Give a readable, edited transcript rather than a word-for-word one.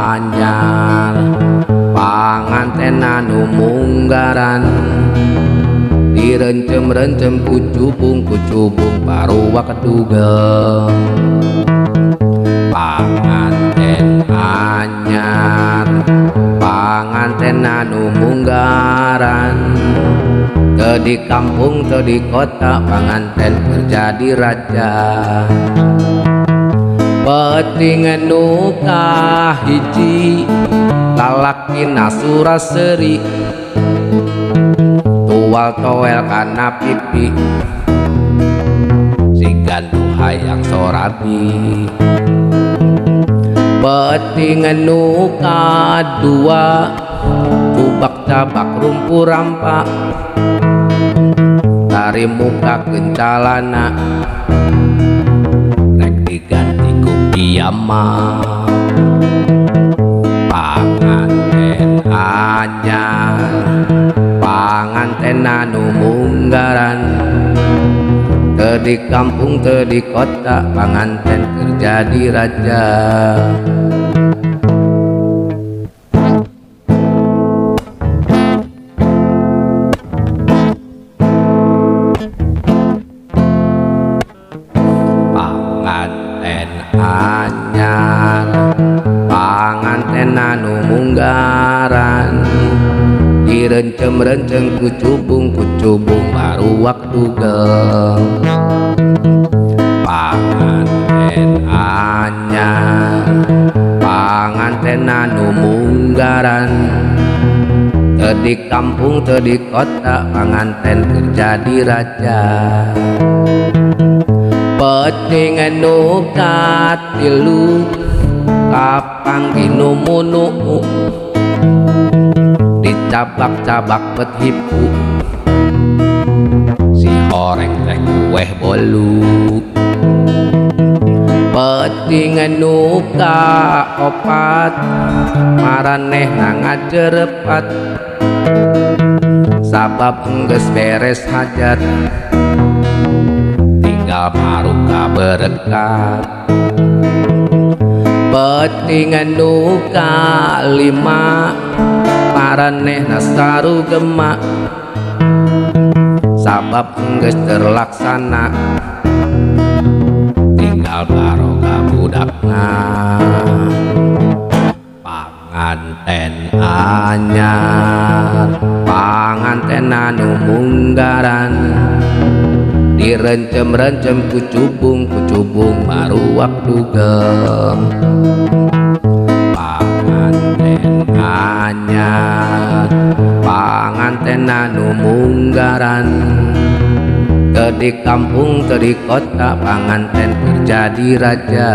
anyar panganten anu munggaran direncem-rencem kucubung baruak dugem panganten anyar panganten anu munggaran teu di kampung teu di kota panganten kerja di raja petingan nu kahiji lalaki nasuraseri tual toel kana pipi sigan nu hayang sorabi petingan nu kadua cubak cabak rumpu rampak dari muka kencalana rek diganti ku piyama panganten anyar panganten anu munggaran teu di kampung teu di kota panganten kerja di raja panganten anyar panganten anu munggaran direncem-rencem kucubung baruak dugem panganten anyar panganten anu munggaran teu di kampung teu di kota panganten kerja di raja petingan nu katilu kapanggi nu munu dicabak-cabak pethipu si horeng teh kueh bolu petingan nu kaopat maranehna ngajerepat sabab enggeus beres hajat tinggal maruka berkat petingan nu kalima maranehna sarugema sabab enggeus terlaksana tinggal baroga budakna panganten anyar panganten anu munggaran direncem-rencem kucubung baruak dugem panganten anyar panganten anu munggaran teu di kampung teu di kota panganten kerja di raja